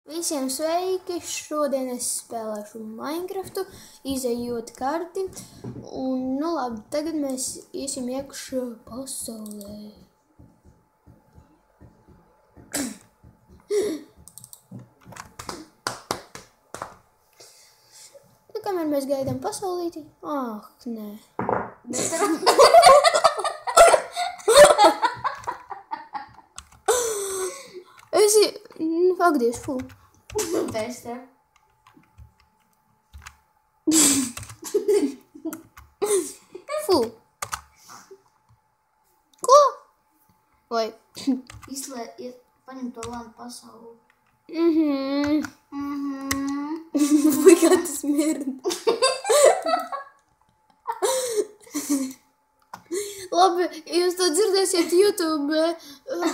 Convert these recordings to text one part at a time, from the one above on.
Visiem sveiki! Šodien es spēlēšu Minecraftu, izejot karti. Un, nu labi, tagad mēs iesim iekšā pasaulē. Nu, kamēr mēs gaidām pasaulīti? Ah, nē. Ak, Dievs, fū. Pēc tev. Fū. Ko? Vai? Paņem to lānu pasauli. Vai kā tas mird? Labi, ja jūs to dzirdēsiet YouTube,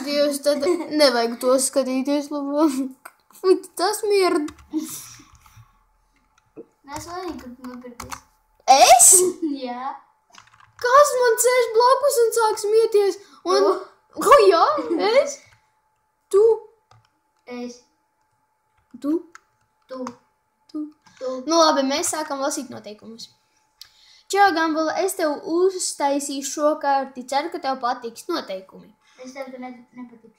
Dievs, tad nevajag to skatīties, labi. Fui, tas mird. Es vainīgi, ka tu nopirdies. Es? Jā. Kas man sēž blakus un sāk smieties? Un... Tu. Jā, es? Tu? Es. Tu? Tu. Tu? Tu. Nu labi, mēs sākam lasīt noteikumus. Čau, Gambala, es tev uztaisīšu šo karti. Ceru, ka tev patiks noteikumi. Es tev nepatiks.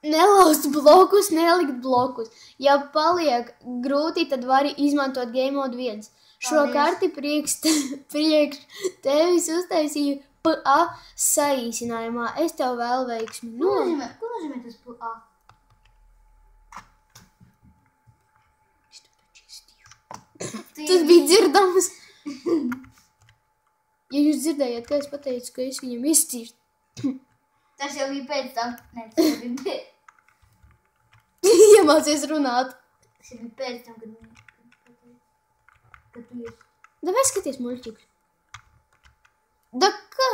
Nelaust blokus, nelikt blokus. Ja paliek grūti, tad vari izmantot Game Mode 1. Šo karti priekš tevis uztaisīju PA saīsinājumā. Es tev vēlu veiksmi. Ko nozīmē tas PA? Tas bija dzirdams. Ja jūs dzirdējāt, kā es pateicu, ka es viņam izcīrstu. Tas jau bija pēc tam. Nē, tas jau bija pēc. Iemācies runāt. Tas jau bija pēc tam, kad tu esi. Da vai skaties muļķikus? Da kā?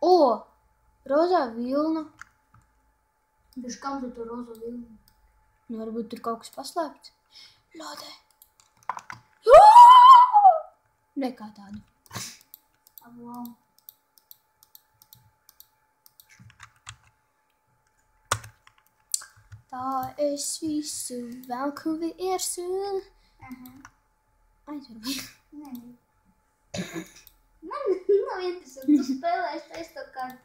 O, rozā vilna. Taču kam tu to rozo vilnu? Nu, varbūt tur kaut kas paslēpts. Lodē. Nekā tādu. Wow. Tā es visu velku viersu. Aizvarbūt. Nē. Man nav interesanti. Tu spēlēsi taisa to kartu.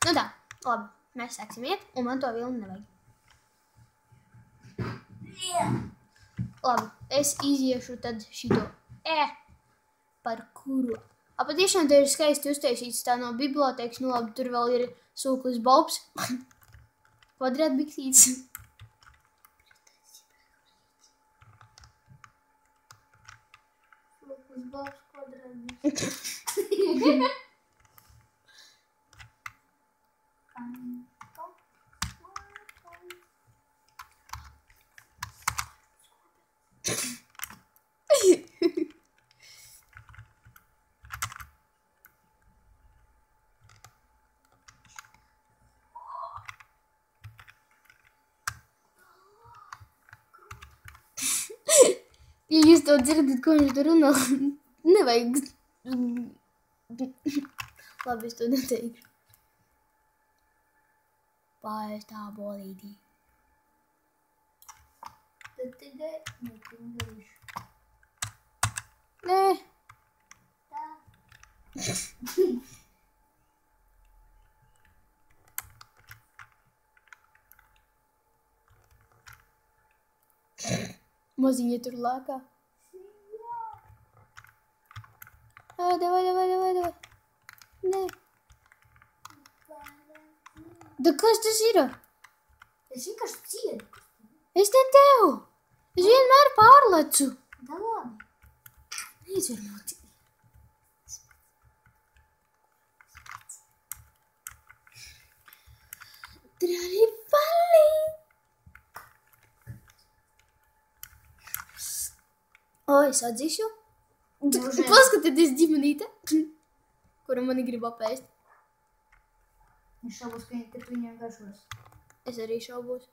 Nu tā, labi. Mēs sāksim iet, un man to vilni nevajag. Labi, es iziešu tad šito par kuru. Patiešām te ir skaisti uztaisīts tā no bibliotēkas. Nu labi, tur vēl ir sūklis Bobs. Kvadrātbiksīts. Sūklis Bobs kvadrātbiksīts. Ja jūs to dzirdat, ko viņš tur runā, nevajag. Labi, es to neteikšu. Pārstā bolītī. Tad tikai netindarīšu. Nē. Tā. Maziņa tur lēkā. Davai. Nē. Da kas tas ir? Es vienkārši ciedu. Es te tev. Es vienmēr pārlecu. Da labi. Neizvarmot. Trāri palī. O, es atzīšu. Paskatieties ģimenīte, kuru mani grib apēst. Es šaubos, ka viņiem garšos. Es arī šaubos.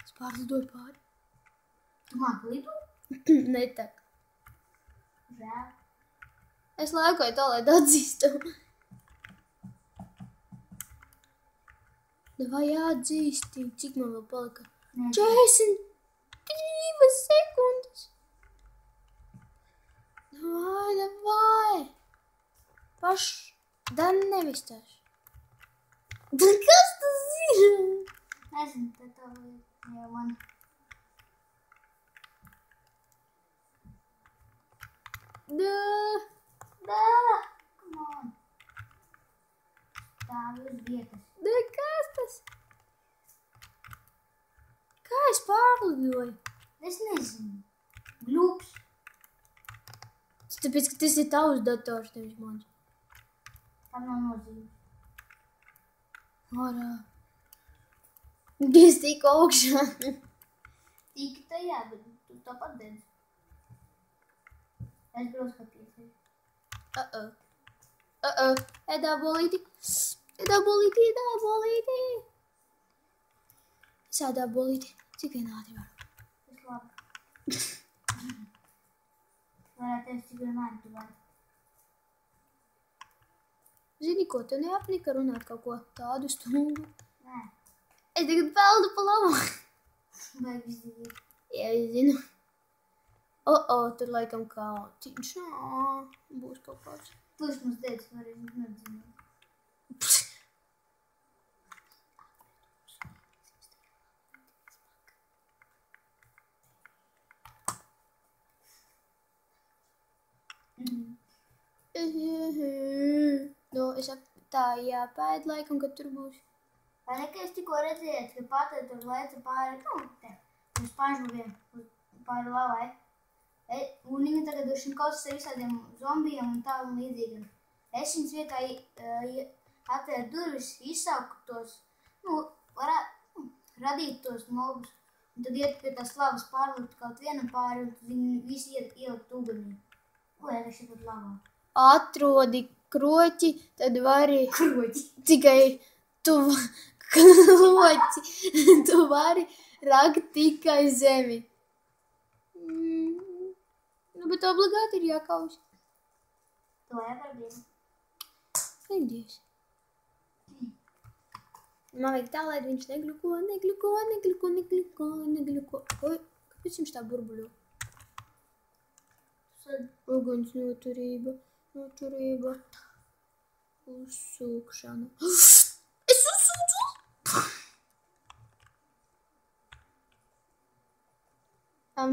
Es pārlidoju pāri. Tu māki lidot? Ne tak. Žēl. Es laikoju tā, lai atzīstu. Vai jāatzīsti, cik man vēl palika? 42 sekundes. Vai. Dan nevistāšu. Kas tas ir? Nezinu, bet tā jau man. Come on. Stāvi uz vietas. Kas tas? Kā es pārlidoju? Es nezinu. Glups. Tāpēc, ka tas ir tavs dators, nevis mans. Tam nav nozīmes. Ārā. Es tiku augšā. Tika tajā, bet tu tāpat dedzi. Es braucu kā piesēju. Edā bolīti. Es ēdā bolīti. Cik vien ātri var? Tas labi. Varētu teikt, cik vien ātri tu vari. Zini, ko tu neapnika runāt kaut ko tādu stundu? Nē. Es tagad peldu pa labu. Vajag izdevīt. Jā, es zinu. Tur laikam kāciņš. Būs kaut kāds. Tu esi mums teicis, varēs nedzināt. Es tā jāpēd laikam, kad tur būs. Vai ne, ka es tikko redzēju, ka patē tur lēca pāri, uz pažuviem, pāri lavai. Un viņi tagad uz šim kausas ar visādiem zombijiem un tā un līdzīgiem. Es viņas vietā atvēru durvis, izsauku tos, radīt tos mobus. Un tad iet pie tās lavas pārlikt kaut vienam pāri un viņi visi ielikt ugunī. Lai arī šeit lavā. Atrodi kroķi, tad vari... Kroķi. Tikai kroķi. Tu vari rakt tikai zemi. Bet obligāti ir jākauš. To jāvar dienu. Aidies. Man vajag tā, lai viņš negluko. Oi, kāpēc jums tā burbuļo? Uguns noturība. Uzsūkšana. Es uzsūcu!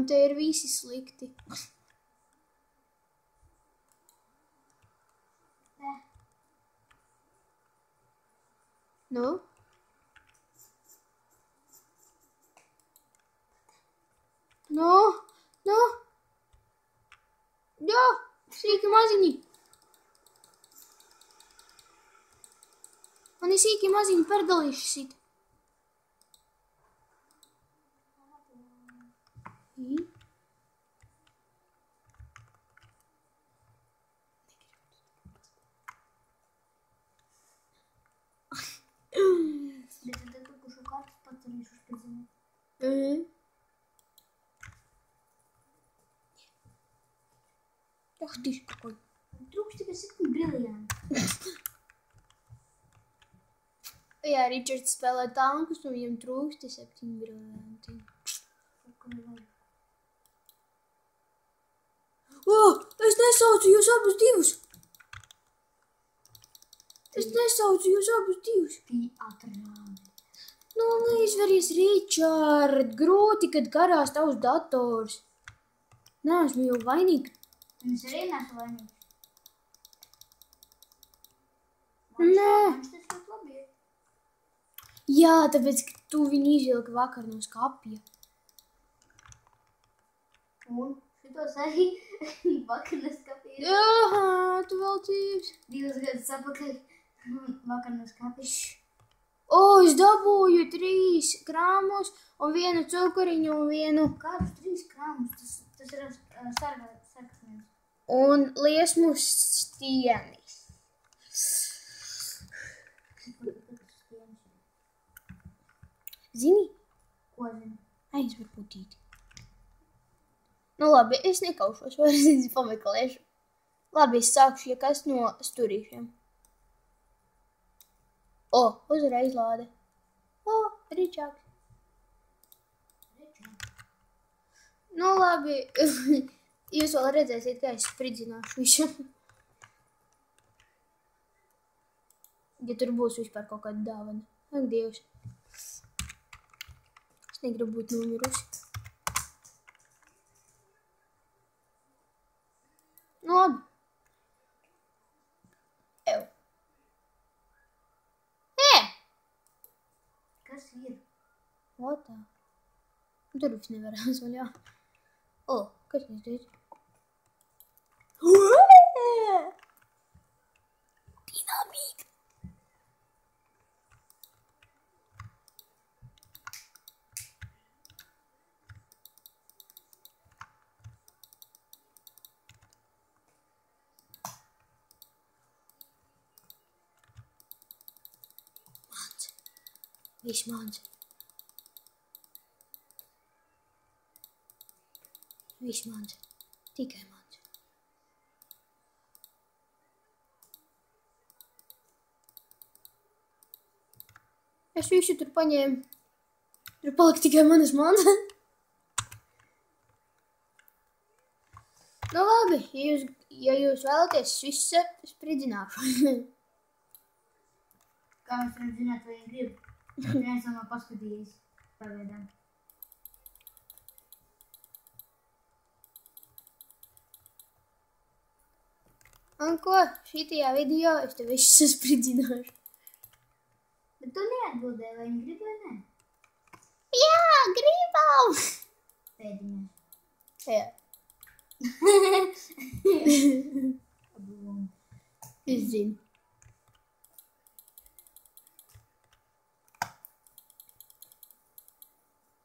Te ir visi slikti. Nu? Jā, sīki maziņi. Mani sīki maziņi perdalīši sit. Bet tad kaut ko šo kārtas pacerīšu uz pēdzināt. Tieši какой. Trūkst tikai 7 briljanti. Jā, Ričards spēlē tankus, un viņam trūkst 7 briljanti. Es nesaucu jūs abus divus. Tī atrādi. Neizveries, Ričard. Grūti, kad karās tavs dators. Neesmu jau vainīga. Viņš arī nesu vainīgs. Nē. Man šis ļoti labi ir. Jā, tāpēc, ka tu viņu izvilki vakar no skapja. Un šitos arī vakar neskapīju. Jā, tu vēl dzīves. 2 gadus apakaļ vakar neskapīju. Es dabūju 3 krāmus un 1 cukuriņu un 1... Kādus 3 krāmus? Tas ir sarkasnēs. Un liesmu stienis. Zini? Ko zini? Aizver putīti. Nu labi, es nekaušos, vairs es pameklēšu. Labi, es sākšu, ja kas no stūrīšiem. O, uzreiz lāde. O, Ričāks. Nu labi, jūs vēl redzēsiet, kā es spridzināšu visu. Ja tur būs vispār kaut kāda dāvana. Ak, Dievs. Es negribu būt nomirusi. Nu labi. Ew. Kas ir? O tā. Tur viss nevarās vaļā. O, kas mēs teicu? Dinamīka. Mans. Viss mans. Viss mans. Tikai mans. Es visu tur paņēmu. Tur palika tikai manas mantas. Nu labi, ja jūs vēlaties, es visu spridzināšu. Kā mēs varam zināt, vai viņi grib? Viens nav paskatījis pagaidām. Un ko? Šitajā video es te visu spridzināšu. Bet tu neatbildēji, vai viņi grib vai ne? Jā, gribam! Pēdiņā. Jā. Es zinu.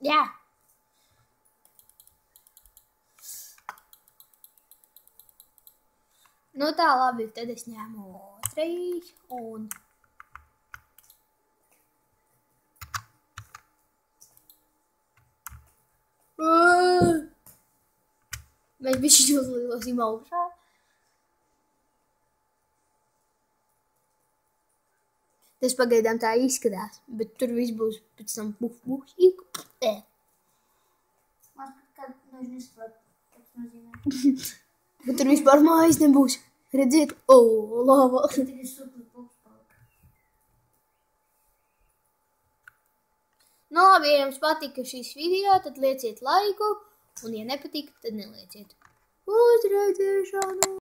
Jā. Nu tā labi, tad es ņēmu otrais un... Mēs bišķi uzlidosim augšā. Tas pagaidām tā izskatās, bet tur viss būs pēc tam buh. Man kad es nesaprotu, kas nozīmē. Bet tur vispār mājas nebūs. Redziet, lava. Tikai suplis būs palika. Nu labi, ja jums patika šīs video, tad lieciet laiku. Un ja nepatīk, tad nelieciet. Uz redzēšanu!